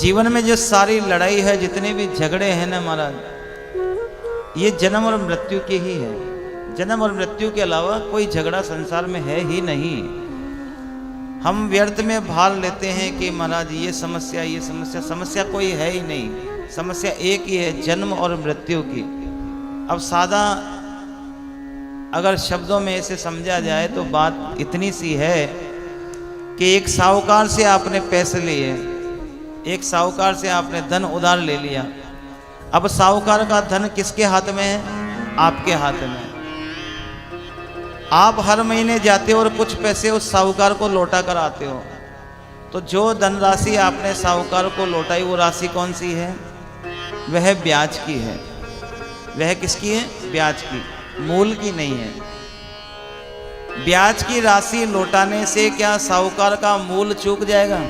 जीवन में जो सारी लड़ाई है, जितने भी झगड़े हैं ना महाराज, ये जन्म और मृत्यु के ही है। जन्म और मृत्यु के अलावा कोई झगड़ा संसार में है ही नहीं। हम व्यर्थ में भार लेते हैं कि महाराज ये समस्या, ये समस्या, समस्या कोई है ही नहीं। समस्या एक ही है, जन्म और मृत्यु की। अब सादा अगर शब्दों में इसे समझा जाए तो बात इतनी सी है कि एक साहूकार से आपने पैसे लिए, एक साहूकार से आपने धन उधार ले लिया। अब साहूकार का धन किसके हाथ में है? आपके हाथ में। आप हर महीने जाते हो और कुछ पैसे उस साहूकार को लौटा कर आते हो। तो जो धनराशि आपने साहूकार को लौटाई, वो राशि कौन सी है? वह ब्याज की है। वह किसकी है? ब्याज की, मूल की नहीं है। ब्याज की राशि लौटाने से क्या साहूकार का मूल चूक जाएगा?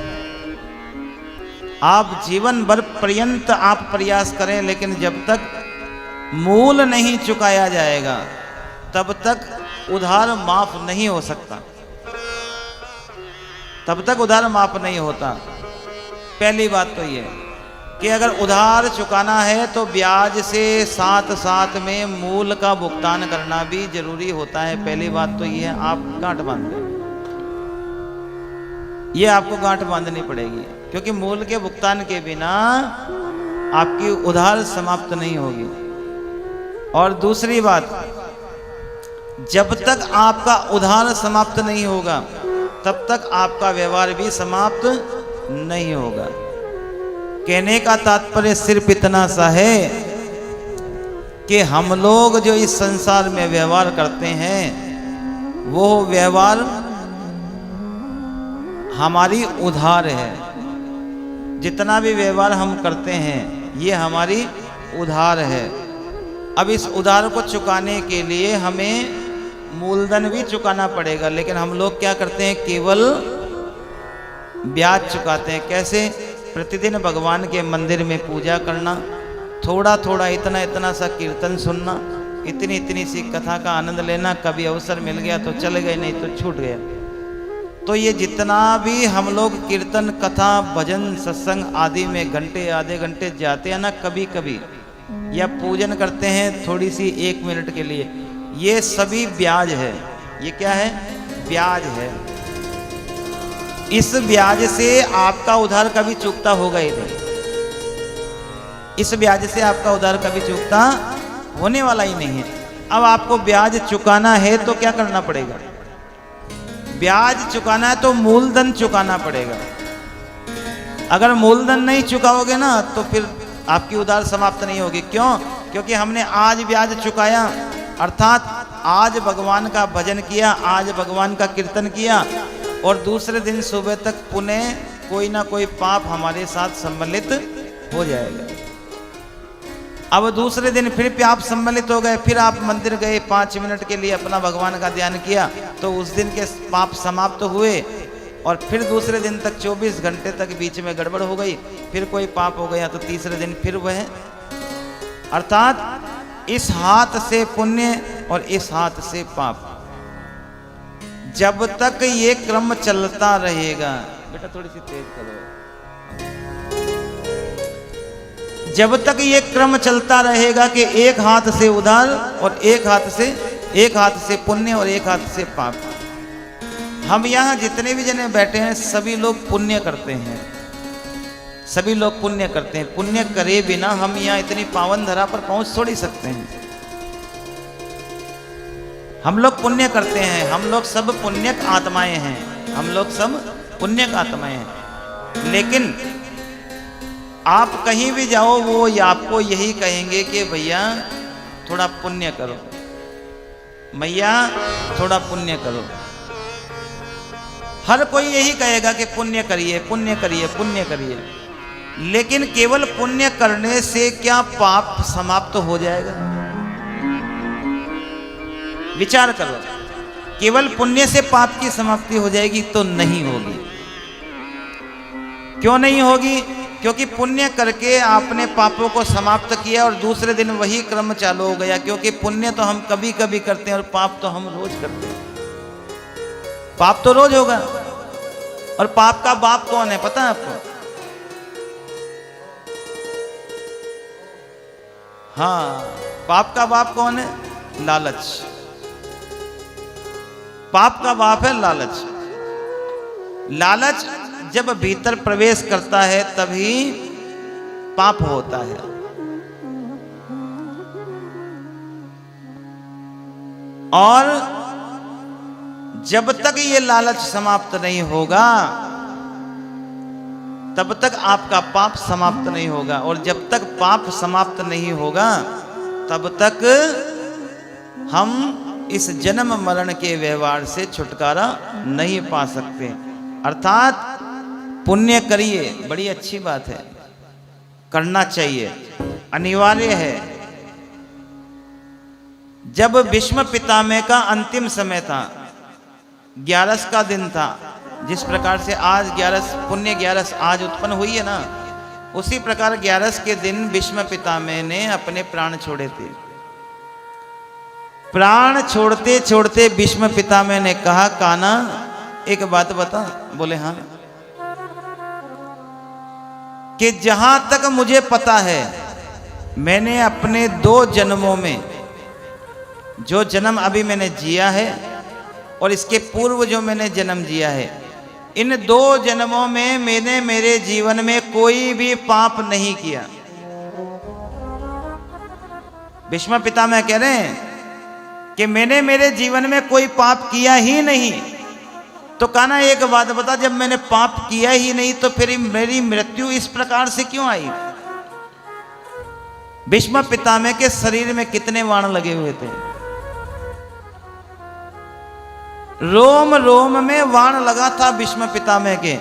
आप जीवन भर पर्यंत आप प्रयास करें, लेकिन जब तक मूल नहीं चुकाया जाएगा तब तक उधार माफ नहीं हो सकता। तब तक उधार माफ नहीं होता। पहली बात तो ये कि अगर उधार चुकाना है तो ब्याज से साथ साथ में मूल का भुगतान करना भी जरूरी होता है। पहली बात तो ये है, आप गांठ बांध लें। ये आपको गांठ बांधनी पड़ेगी, क्योंकि मूल के भुगतान के बिना आपकी उधार समाप्त नहीं होगी। और दूसरी बात, जब तक आपका उधार समाप्त नहीं होगा तब तक आपका व्यवहार भी समाप्त नहीं होगा। कहने का तात्पर्य सिर्फ इतना सा है कि हम लोग जो इस संसार में व्यवहार करते हैं, वो व्यवहार हमारी उधार है। जितना भी व्यवहार हम करते हैं ये हमारी उधार है। अब इस उधार को चुकाने के लिए हमें मूलधन भी चुकाना पड़ेगा, लेकिन हम लोग क्या करते हैं? केवल ब्याज चुकाते हैं। कैसे? प्रतिदिन भगवान के मंदिर में पूजा करना, थोड़ा थोड़ा इतना इतना सा कीर्तन सुनना, इतनी इतनी सी कथा का आनंद लेना। कभी अवसर मिल गया तो चले गए, नहीं तो छूट गया। तो ये जितना भी हम लोग कीर्तन, कथा, भजन, सत्संग आदि में घंटे आधे घंटे जाते हैं ना, कभी कभी, या पूजन करते हैं थोड़ी सी 1 मिनट के लिए, ये सभी ब्याज है। ये क्या है? ब्याज है। इस ब्याज से आपका उधार कभी चूकता होगा ही नहीं। इस ब्याज से आपका उधार कभी चूकता होने वाला ही नहीं है। अब आपको ब्याज चुकाना है तो क्या करना पड़ेगा? ब्याज चुकाना है तो मूलधन चुकाना पड़ेगा। अगर मूलधन नहीं चुकाओगे ना तो फिर आपकी उधार समाप्त नहीं होगी। क्यों? क्योंकि हमने आज ब्याज चुकाया, अर्थात आज भगवान का भजन किया, आज भगवान का कीर्तन किया, और दूसरे दिन सुबह तक पुनः कोई ना कोई पाप हमारे साथ सम्मिलित हो जाएगा। अब दूसरे दिन फिर पाप सम्मिलित हो गए, फिर आप मंदिर गए 5 मिनट के लिए अपना भगवान का ध्यान किया, तो उस दिन के पाप समाप्त हुए। और फिर दूसरे दिन तक 24 घंटे तक बीच में गड़बड़ हो गई, फिर कोई पाप हो गया तो तीसरे दिन फिर वह, अर्थात इस हाथ से पुण्य और इस हाथ से पाप। जब तक ये क्रम चलता रहेगा, बेटा थोड़ी सी तेज करो, जब तक ये क्रम चलता रहेगा कि एक हाथ से उधार और एक हाथ से पुण्य और एक हाथ से पाप। हम यहाँ जितने भी जने बैठे हैं सभी लोग पुण्य करते हैं, सभी लोग पुण्य करते हैं। पुण्य करे बिना हम यहाँ इतनी पावन धरा पर पहुंच थोड़ी सकते हैं। हम लोग पुण्य करते हैं, हम लोग सब पुण्यक आत्माएं हैं, हम लोग सब पुण्यक आत्माएं हैं। लेकिन आप कहीं भी जाओ वो आपको यही कहेंगे कि भैया थोड़ा पुण्य करो, मैया थोड़ा पुण्य करो। हर कोई यही कहेगा कि पुण्य करिए, पुण्य करिए, पुण्य करिए। लेकिन केवल पुण्य करने से क्या पाप समाप्त हो जाएगा? विचार करो। केवल पुण्य से पाप की समाप्ति हो जाएगी तो नहीं होगी। क्यों नहीं होगी? क्योंकि पुण्य करके आपने पापों को समाप्त किया और दूसरे दिन वही क्रम चालू हो गया। क्योंकि पुण्य तो हम कभी कभी करते हैं और पाप तो हम रोज करते हैं। पाप तो रोज होगा। और पाप का बाप कौन है पता है आपको? हाँ, पाप का बाप कौन है? लालच। पाप का बाप है लालच। लालच जब भीतर प्रवेश करता है तभी पाप होता है। और जब तक ये लालच समाप्त नहीं होगा तब तक आपका पाप समाप्त नहीं होगा, और जब तक पाप समाप्त नहीं होगा तब तक हम इस जन्म मरण के व्यवहार से छुटकारा नहीं पा सकते। अर्थात पुण्य करिए, बड़ी अच्छी बात है, करना चाहिए, अनिवार्य है। जब भीष्म पितामह का अंतिम समय था, 11 का दिन था, जिस प्रकार से आज 11 पुण्य 11 आज उत्पन्न हुई है ना, उसी प्रकार 11 के दिन भीष्म पितामह ने अपने प्राण छोड़े थे। प्राण छोड़ते छोड़ते भीष्म पितामह ने कहा, कान्हा एक बात बता। बोले हाँ। कि जहां तक मुझे पता है, मैंने अपने 2 जन्मों में, जो जन्म अभी मैंने जिया है और इसके पूर्व जो मैंने जन्म जिया है, इन 2 जन्मों में मैंने मेरे जीवन में कोई भी पाप नहीं किया। भीष्म पितामह कह रहे हैं कि मैंने मेरे जीवन में कोई पाप किया ही नहीं। तो कान्हा एक बात बता, जब मैंने पाप किया ही नहीं तो फिर मेरी मृत्यु इस प्रकार से क्यों आई? भीष्म पितामह के शरीर में कितने बाण लगे हुए थे? रोम रोम में बाण लगा था भीष्म पितामह के।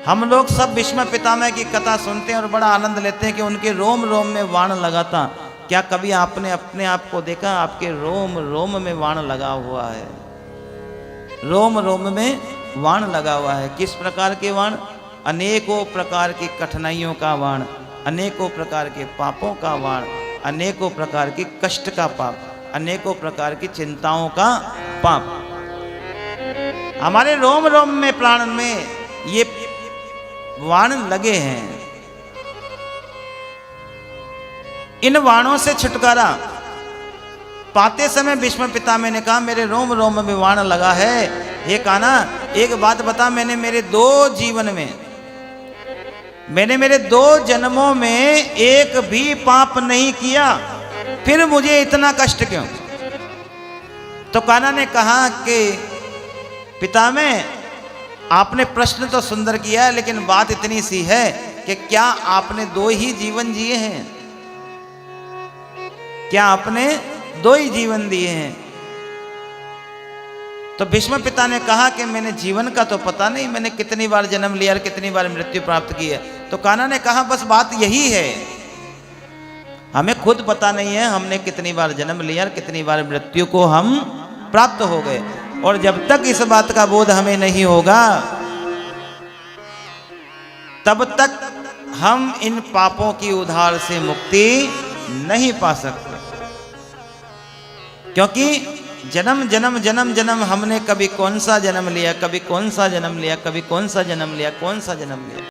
हम लोग सब भीष्म पितामह की कथा सुनते हैं और बड़ा आनंद लेते हैं कि उनके रोम रोम में बाण लगा था। क्या कभी आपने अपने आप को देखा? आपके रोम रोम में बाण लगा हुआ है, रोम रोम में बाण लगा हुआ है। किस प्रकार के बाण? अनेकों प्रकार की कठिनाइयों का बाण, अनेकों प्रकार के पापों का बाण, अनेकों प्रकार की कष्ट का पाप, अनेकों प्रकार की चिंताओं का पाप हमारे रोम रोम में, प्राण में ये बाण लगे हैं। इन बाणों से छुटकारा पाते समय भीष्म पितामह ने कहा, मेरे रोम रोम में बाण लगा है। ये कान्हा एक बात बता, मैंने मेरे 2 जीवन में, मैंने मेरे 2 जन्मों में एक भी पाप नहीं किया, फिर मुझे इतना कष्ट क्यों? तो कान्हा ने कहा कि पितामह, आपने प्रश्न तो सुंदर किया है, लेकिन बात इतनी सी है कि क्या आपने 2 ही जीवन जिए हैं? क्या आपने 2 ही जीवन दिए हैं? तो भीष्म पिता ने कहा कि मैंने जीवन का तो पता नहीं, मैंने कितनी बार जन्म लिया और कितनी बार मृत्यु प्राप्त की है। तो कान्हा ने कहा, बस बात यही है, हमें खुद पता नहीं है हमने कितनी बार जन्म लिया और कितनी बार मृत्यु को हम प्राप्त हो गए। और जब तक इस बात का बोध हमें नहीं होगा तब तक हम इन पापों की उधार से मुक्ति नहीं पा सकते। क्योंकि जन्म जन्म जन्म जन्म हमने कभी कौन सा जन्म लिया, कभी कौन सा जन्म लिया, कभी कौन सा जन्म लिया, कौन सा जन्म लिया।